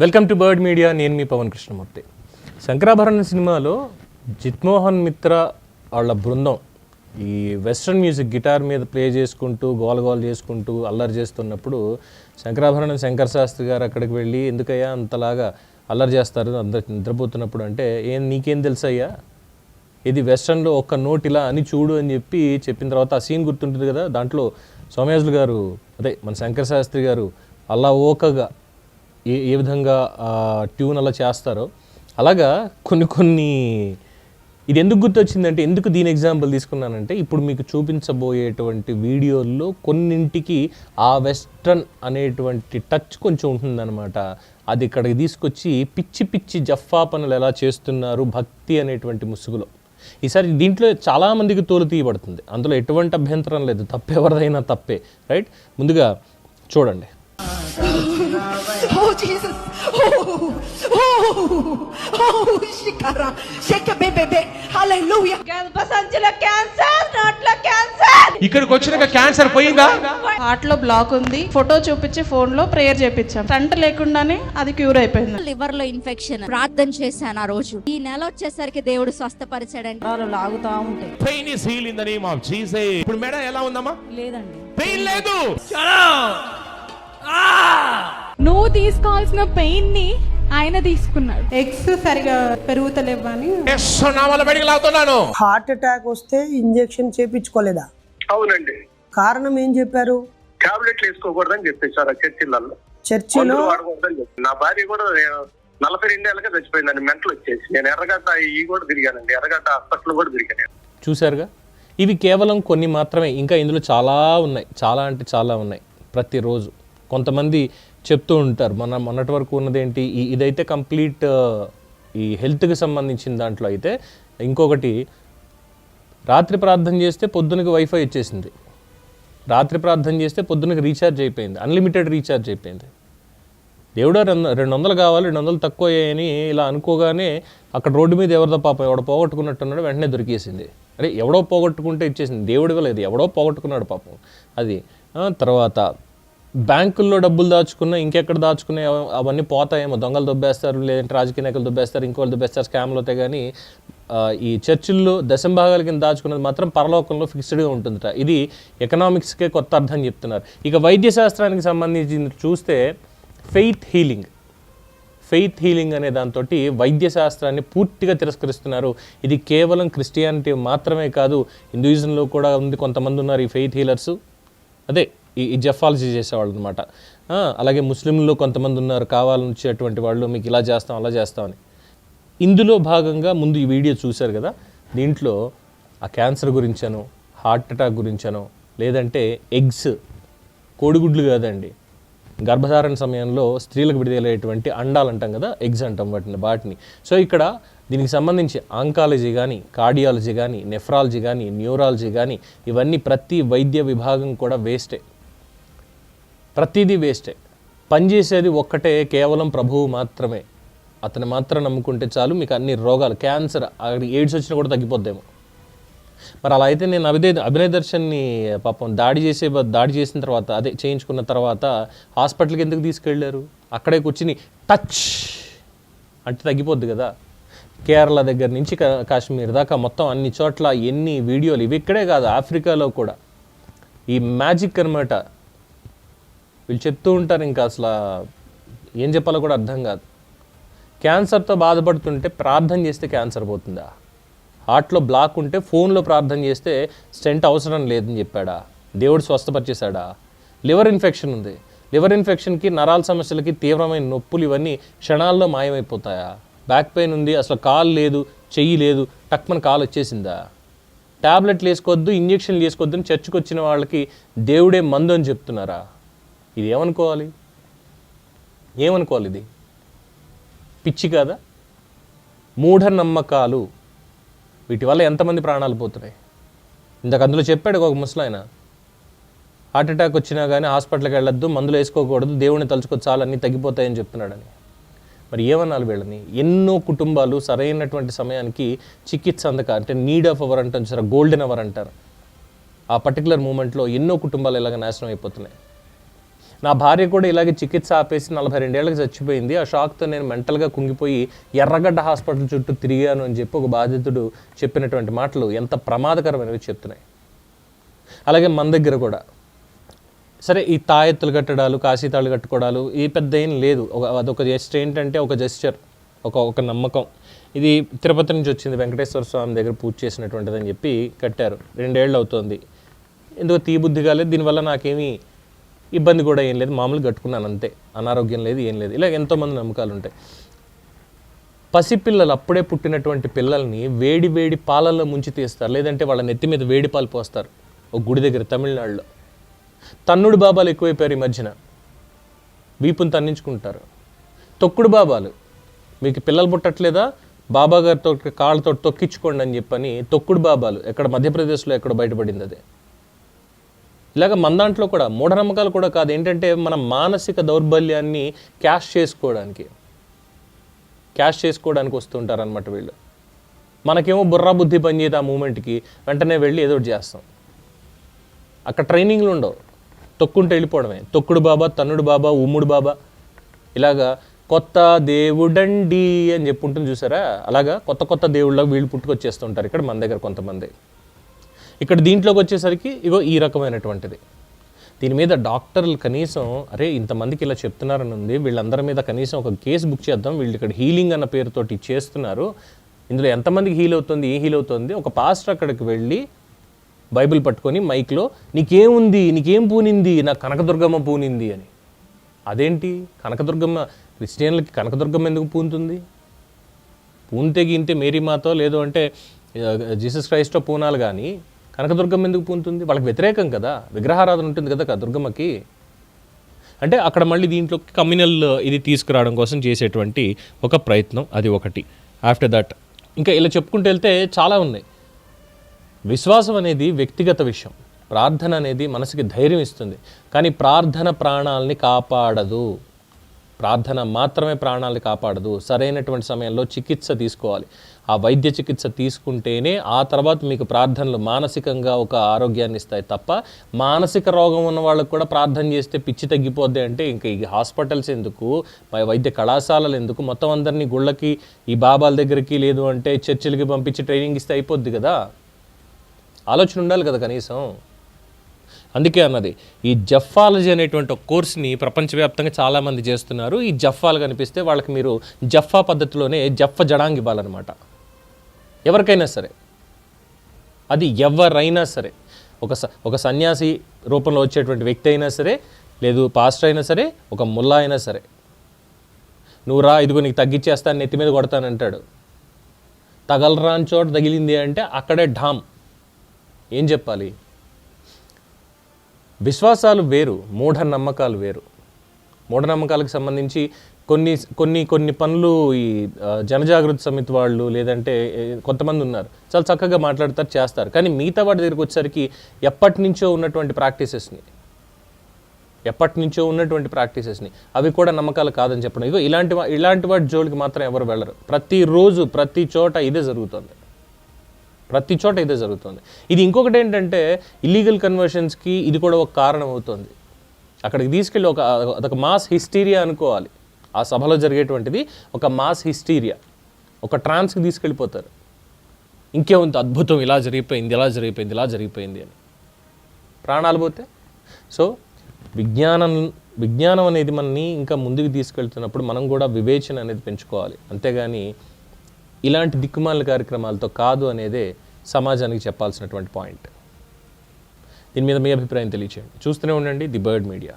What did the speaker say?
Welcome to bird media. నేను మీ పవన్ కృష్ణమూర్తి. శంకరాభరణం సినిమాలో జిత్మోహన్ మిత్ర వాళ్ళ బృందం ఈ వెస్ట్రన్ మ్యూజిక్ గిటార్ మీద ప్లే చేసుకుంటూ గోల చేసుకుంటూ అల్లరి చేస్తున్నప్పుడు శంకరాభరణం శంకర్ శాస్త్రి గారు అక్కడికి వెళ్ళి ఎందుకయ్యా అంతలాగా అల్లరి చేస్తారు అందరు నిద్రపోతున్నప్పుడు అంటే నీకేం తెలుసయ్యా, ఇది వెస్ట్రన్లో ఒక్క నోట్ ఇలా అని చూడు అని చెప్పిన తర్వాత ఆ సీన్ గుర్తుంటుంది కదా. దాంట్లో సోమయాజులు గారు అదే మన శంకర్ శాస్త్రి గారు అలా ఓకగా ఏ విధంగా ట్యూన్ అలా చేస్తారో అలాగా కొన్ని ఇది ఎందుకు గుర్తొచ్చిందంటే, ఎందుకు దీని ఎగ్జాంపుల్ తీసుకున్నానంటే, ఇప్పుడు మీకు చూపించబోయేటువంటి వీడియోల్లో కొన్నింటికి ఆ వెస్ట్రన్ అనేటువంటి టచ్ కొంచెం ఉంటుందన్నమాట. అది ఇక్కడికి తీసుకొచ్చి పిచ్చి జఫ్ఫా పనులు ఎలా చేస్తున్నారు భక్తి అనేటువంటి ముసుగులో. ఈసారి దీంట్లో చాలామందికి తోలు తీయబడుతుంది, అందులో ఎటువంటి అభ్యంతరం లేదు, తప్పెవరిదైనా తప్పే, రైట్. ముందుగా చూడండి. Oh Jesus! Shikara, shake baby, hallelujah. గర్భసంచిలో క్యాన్సర్, నోట్లో క్యాన్సర్. ఇక్కడికి వచ్చినాక క్యాన్సర్ పోయిందా? హార్ట్ లో బ్లాక్ ఉంది. ఫోటో చూపించి ఫోన్ లో ప్రేయర్ చేపించాం. స్టంట్ లేకుండానే అది క్యూర్ అయిపోయింది. లివర్ లో ఇన్ఫెక్షన్ ప్రార్థన చేశాను ఆ రోజు. ఈ నెల వచ్చేసరికి దేవుడు స్వస్థపరిచాడండి. లాగుతా ఉంటాయి. Pain is heal in the name of Jesus. ఇప్పుడు మేడం ఎలా ఉందమ్మా? లేదండి, పెయిన్ లేదు. నువ్వు తీసుకోవాల్సిన పెయిన్ ని ఆయన తీసుకున్నాడు. ఎగ్స్ సరిగా పెరుగుతలేవని బయటికి లాగుతున్నాను. హార్ట్ అటాక్ వస్తే ఇంజెక్షన్ చేపించుకోలేదా? అవునండి. కారణం ఏం చెప్పారు? టాబ్లెట్లు వేసుకోకూడదని చెప్పేశారు చర్చిలలో. చర్చిలో వాడకూడదని చెప్పి నా భార్య కూడా 42 ఏళ్ళకే చచ్చిపోయిందండి మెంటలు వచ్చేసి. నేను ఎర్రగడ్డ ఈ కూడా తిరిగానండి, ఎర్రగడ్డ హాస్పిటల్ కూడా తిరిగాను. చూశారుగా, ఇవి కేవలం కొన్ని మాత్రమే, ఇంకా ఇందులో చాలా ఉన్నాయి, చాలా అంటే చాలా ఉన్నాయి. ప్రతిరోజు కొంతమంది చెప్తూ ఉంటారు, మొన్నటి వరకు ఉన్నదేంటి ఇదైతే కంప్లీట్ ఈ హెల్త్కి సంబంధించిన దాంట్లో అయితే. ఇంకొకటి, రాత్రి ప్రార్థన చేస్తే పొద్దునకి వైఫై వచ్చేసింది, రాత్రి ప్రార్థన చేస్తే పొద్దునకి రీఛార్జ్ అయిపోయింది, అన్లిమిటెడ్ రీఛార్జ్ అయిపోయింది. దేవుడు 200 కావాలి, 200 తక్కువ అని ఇలా అనుకోగానే అక్కడ రోడ్డు మీద ఎవరిదో పాపం ఎవడో పోగొట్టుకున్నట్టున్నాడు, వెంటనే దొరికేసింది. అరే ఎవడో పోగొట్టుకుంటే ఇచ్చేసింది, దేవుడు ఇవ్వలేదు, ఎవడో పోగొట్టుకున్నాడు పాపం అది. తర్వాత బ్యాంకుల్లో డబ్బులు దాచుకున్నా ఇంకెక్కడ దాచుకునే అవన్నీ పోతాయేమో, దొంగలు దొబ్బేస్తారు, లేదంటే రాజకీయ నాయకులు దొబ్బేస్తారు, ఇంకోళ్ళు దొబ్బేస్తారు, స్కామ్లు అవుతాయి. కానీ ఈ చర్చిల్లో దశంభాగాల కింద దాచుకున్నది మాత్రం పరలోకంలో ఫిక్స్డ్గా ఉంటుందట. ఇది ఎకనామిక్స్కే కొత్త అర్థం చెప్తున్నారు. ఇక వైద్య శాస్త్రానికి సంబంధించి చూస్తే ఫెయిత్ హీలింగ్ అనే దాంతో వైద్య శాస్త్రాన్ని పూర్తిగా తిరస్కరిస్తున్నారు. ఇది కేవలం క్రిస్టియానిటీ మాత్రమే కాదు, హిందూయిజంలో కూడా ఉంది, కొంతమంది ఉన్నారు ఈ ఫెయిత్ హీలర్స్, అదే ఈ జఫాలజీ చేసేవాళ్ళు అనమాట. అలాగే ముస్లింల్లో కొంతమంది ఉన్నారు కావాలని వచ్చేటువంటి వాళ్ళు, మీకు ఇలా చేస్తాం అలా చేస్తామని. ఇందులో భాగంగా ముందు ఈ వీడియో చూశారు కదా, దీంట్లో ఆ క్యాన్సర్ గురించనో, హార్ట్ అటాక్ గురించనో, లేదంటే ఎగ్స్, కోడిగుడ్లు కాదండి, గర్భధారణ సమయంలో స్త్రీలకు విడుదలయ్యేటువంటి అండాలు అంటాం కదా, ఎగ్స్ అంటాం వాటిని. సో ఇక్కడ దీనికి సంబంధించి ఆంకాలజీ కానీ, కార్డియాలజీ కానీ, నెఫ్రాలజీ కానీ, న్యూరాలజీ కానీ, ఇవన్నీ ప్రతి వైద్య విభాగం కూడా వేస్టే, ప్రతిదీ వేస్టే. పనిచేసేది ఒక్కటే, కేవలం ప్రభువు మాత్రమే. అతను మాత్రం నమ్ముకుంటే చాలు, మీకు అన్ని రోగాలు, క్యాన్సర్, ఎయిడ్స్ వచ్చినా కూడా తగ్గిపోద్దేమో. మరి అలా అయితే నేను అభినయ్ దర్శన్ని పాపం దాడి చేసిన తర్వాత, అదే చేయించుకున్న తర్వాత హాస్పిటల్కి ఎందుకు తీసుకెళ్ళారు? అక్కడే కూర్చుని టచ్ అంటే తగ్గిపోద్ది కదా. కేరళ దగ్గర నుంచి కాశ్మీర్ దాకా మొత్తం అన్ని చోట్ల ఎన్ని వీడియోలు, ఇవి ఇక్కడే కాదు ఆఫ్రికాలో కూడా ఈ మ్యాజిక్ అనమాట. వీళ్ళు చెప్తూ ఉంటారు, ఇంకా అసలు ఏం చెప్పాలో కూడా అర్థం కాదు. క్యాన్సర్తో బాధపడుతుంటే ప్రార్థన చేస్తే క్యాన్సర్ పోతుందా? హార్ట్లో బ్లాక్ ఉంటే ఫోన్లో ప్రార్థన చేస్తే స్టెంట్ అవసరం లేదని చెప్పాడా? దేవుడు స్వస్థపరిచేశాడా? లివర్ ఇన్ఫెక్షన్ ఉంది, లివర్ ఇన్ఫెక్షన్కి, నరాల సమస్యలకి, తీవ్రమైన నొప్పులు ఇవన్నీ క్షణాల్లో మాయమైపోతాయా? బ్యాక్ పెయిన్ ఉంది, అసలు కాలు లేదు, చెయ్యి లేదు, టక్మన్ కాలు వచ్చేసిందా? ట్యాబ్లెట్లు వేసుకోవద్దు, ఇంజక్షన్లు వేసుకోవద్దు అని చర్చకు వచ్చిన వాళ్ళకి దేవుడే మందు అని చెప్తున్నారా? ఇది ఏమనుకోవాలి? ఇది పిచ్చి కాదా? మూఢనమ్మకాలు, వీటి వల్ల ఎంతమంది ప్రాణాలు పోతున్నాయి. ఇందాక అందులో చెప్పాడు ఒక ముసలాయన, హార్ట్ అటాక్ వచ్చినా కానీ హాస్పిటల్కి వెళ్ళొద్దు, మందులు వేసుకోకూడదు, దేవుడిని తలుచుకో చాలు అన్నీ తగ్గిపోతాయని చెప్తున్నాడని. మరి ఏమన్నాను వీళ్ళని? ఎన్నో కుటుంబాలు సరైనటువంటి సమయానికి చికిత్స అందక, అంటే నీడ్ ఆఫ్ అవర్ అంటారు సరే, గోల్డెన్ అవర్ అంటారు, ఆ పర్టికులర్ మూమెంట్లో ఎన్నో కుటుంబాలు ఇలాగ నాశనం అయిపోతున్నాయి. నా భార్య కూడా ఇలాగే చికిత్స ఆపేసి 42 ఏళ్ళకి చచ్చిపోయింది. ఆ షాక్తో నేను మెంటల్గా కుంగిపోయి ఎర్రగడ్డ హాస్పిటల్ చుట్టూ తిరిగాను అని చెప్పి ఒక బాధితుడు చెప్పినటువంటి మాటలు ఎంత ప్రమాదకరమైనవి చెప్తున్నాయి. అలాగే మన దగ్గర కూడా సరే ఈ తాయెత్తులు కట్టడాలు, కాశీతాళ్ళు కట్టుకోవడాలు ఈ పెద్ద ఏం లేదు. అదొక జస్ట్ ఏంటంటే ఒక జెస్చర్, ఒక నమ్మకం. ఇది తిరుపతి నుంచి వచ్చింది, వెంకటేశ్వర స్వామి దగ్గర పూజ చేసినటువంటిది అని చెప్పి కట్టారు. 2 ఏళ్ళు అవుతుంది. ఎందుకో తీబుద్ధి కాలేదు, దీనివల్ల నాకేమీ ఇబ్బంది కూడా ఏం లేదు, మామూలుగా కట్టుకున్నాను అంతే, అనారోగ్యం లేదు, ఏం లేదు. ఇలా ఎంతోమంది నమ్మకాలు ఉంటాయి. పసిపిల్లలు, అప్పుడే పుట్టినటువంటి పిల్లల్ని వేడి వేడి పాలల్లో ముంచి తీస్తారు, లేదంటే వాళ్ళ నెత్తి మీద వేడి పాలు పోస్తారు. ఒక గుడి దగ్గర తమిళనాడులో తన్నుడు బాబాలు ఎక్కువైపోయారు ఈ మధ్యన, వీపుని తన్నించుకుంటారు. తొక్కుడు బాబాలు, మీకు పిల్లలు పుట్టట్లేదా, బాబా గారితో కాళ్ళతో తొక్కించుకోండి అని చెప్పని తొక్కుడు బాబాలు, ఎక్కడ మధ్యప్రదేశ్లో ఎక్కడ బయటపడింది అది. ఇలాగ మన దాంట్లో కూడా మూఢనమ్మకాలు కూడా కాదు, ఏంటంటే మన మానసిక దౌర్బల్యాన్ని క్యాష్ చేసుకోవడానికి వస్తుంటారు అనమాట వీళ్ళు. మనకేమో బుర్రా బుద్ధి పనిచేది ఆ మూమెంట్కి, వెంటనే వెళ్ళి ఏదో ఒకటి చేస్తాం. అక్కడ ట్రైనింగ్లు ఉండవు, తొక్కుంటే వెళ్ళిపోవడమే. తొక్కుడు బాబా, తన్నుడు బాబా, ఉమ్ముడు బాబా, ఇలాగా కొత్త దేవుడండి అని చెప్పి ఉంటుంది చూసారా, అలాగా కొత్త దేవుళ్ళకి వీళ్ళు పుట్టుకొచ్చేస్తుంటారు ఇక్కడ మన దగ్గర కొంతమంది. ఇక్కడ దీంట్లోకి వచ్చేసరికి ఇగో ఈ రకమైనటువంటిది. దీని మీద డాక్టర్లు కనీసం అరే ఇంతమందికి ఇలా చెప్తున్నారని ఉంది, వీళ్ళందరి మీద కనీసం ఒక కేసు బుక్ చేద్దాం, వీళ్ళు ఇక్కడ హీలింగ్ అన్న పేరుతోటి చేస్తున్నారు, ఇందులో ఎంతమందికి హీల్ అవుతుంది, ఏం హీల్ అవుతుంది. ఒక పాస్టర్ అక్కడికి వెళ్ళి బైబిల్ పట్టుకొని మైక్లో నీకేముంది, నీకేం పూనింది, నాకు కనకదుర్గమ్మ పూనింది అని. అదేంటి కనకదుర్గమ్మ, క్రిస్టియన్లకి కనకదుర్గమ్మ ఎందుకు పూనుతుంది? పూనితే గింతే మేరీ మాతో లేదు అంటే జీసస్ క్రైస్టో పూనాలు, కానీ కనకదుర్గమ్మ ఎందుకు పూనుతుంది? వాళ్ళకి వ్యతిరేకం కదా, విగ్రహారాధన ఉంటుంది కదా దుర్గమ్మకి. అంటే అక్కడ మళ్ళీ దీంట్లో కమ్యూనల్ ఇది తీసుకురావడం కోసం చేసేటువంటి ఒక ప్రయత్నం, అది ఒకటి. ఆఫ్టర్ దట్ ఇంకా ఇలా చెప్పుకుంటూ వెళ్తే చాలా ఉన్నాయి. విశ్వాసం అనేది వ్యక్తిగత విషయం, ప్రార్థన అనేది మనసుకి ధైర్యం ఇస్తుంది, కానీ ప్రార్థన ప్రాణాలని కాపాడదు. ప్రార్థన మాత్రమే ప్రాణాలని కాపాడదు. సరైనటువంటి సమయంలో చికిత్స తీసుకోవాలి. ఆ వైద్య చికిత్స తీసుకుంటేనే ఆ తర్వాత మీకు ప్రార్థనలు మానసికంగా ఒక ఆరోగ్యాన్ని ఇస్తాయి తప్ప, మానసిక రోగం ఉన్న వాళ్ళకు కూడా ప్రార్థన చేస్తే పిచ్చి తగ్గిపోద్ది అంటే ఇంకా ఈ హాస్పిటల్స్ ఎందుకు, వైద్య కళాశాలలు ఎందుకు, మొత్తం అందరినీ గుళ్ళకి, ఈ బాబాల దగ్గరికి, లేదు అంటే చర్చిలకి పంపించి ట్రైనింగ్ ఇస్తే అయిపోద్ది కదా. ఆలోచన ఉండాలి కదా కనీసం. అందుకే అన్నది ఈ జఫాలజీ అనేటువంటి ఒక కోర్స్ని ప్రపంచవ్యాప్తంగా చాలామంది చేస్తున్నారు. ఈ జఫాలు కనిపిస్తే వాళ్ళకి మీరు జఫా పద్ధతిలోనే జడాంగ్ ఇవ్వాలన్నమాట. ఎవరికైనా సరే, అది ఎవరైనా సరే, ఒక సన్యాసి రూపంలో వచ్చేటువంటి వ్యక్తి అయినా సరే, లేదు పాస్టర్ అయినా సరే, ఒక ముల్లా అయినా సరే, నువ్వు రా ఇదిగో నీకు తగ్గించేస్తాను, నెత్తి మీద కొడతానంటాడు. తగలరాని చోట తగిలింది అంటే అక్కడే ఢామ్. ఏం చెప్పాలి? విశ్వాసాలు వేరు, మూఢనమ్మకాలు వేరు. మూఢనమ్మకాలకు సంబంధించి కొన్ని పనులు ఈ జనజాగృతి సమితి వాళ్ళు, లేదంటే కొంతమంది ఉన్నారు, చాలా చక్కగా మాట్లాడతారు, చేస్తారు. కానీ మిగతా వాటి దగ్గరికి వచ్చేసరికి ఎప్పటి నుంచో ఉన్నటువంటి ప్రాక్టీసెస్ని అవి కూడా నమ్మకాలు కాదని చెప్పడం. ఇగో ఇలాంటి వాటి జోలికి మాత్రం ఎవరు వెళ్ళరు. ప్రతిరోజు ప్రతి చోట ఇదే జరుగుతుంది. ఇది ఇంకొకటి ఏంటంటే ఇల్లీగల్ కన్వర్షన్స్కి ఇది కూడా ఒక కారణం అవుతుంది. అక్కడికి తీసుకెళ్ళి అదొక మాస్ హిస్టీరియా అనుకోవాలి. ఆ సభలో జరిగేటువంటిది ఒక మాస్ హిస్టీరియా, ఒక ట్రాన్స్కి తీసుకెళ్ళిపోతారు. ఇంకేముంది అద్భుతం, ఇలా జరిగిపోయింది అని ప్రాణాలు పోతే. సో విజ్ఞానం అనేది మనని ఇంకా ముందుకు తీసుకెళ్తున్నప్పుడు మనం కూడా వివేచన అనేది పెంచుకోవాలి. అంతేగాని ఇలాంటి దిక్కుమాల కార్యక్రమాలతో కాదు అనేదే సమాజానికి చెప్పాల్సినటువంటి పాయింట్. దీని మీద మీ అభిప్రాయం తెలియచేయండి. చూస్తూనే ఉండండి ది బర్డ్ మీడియా.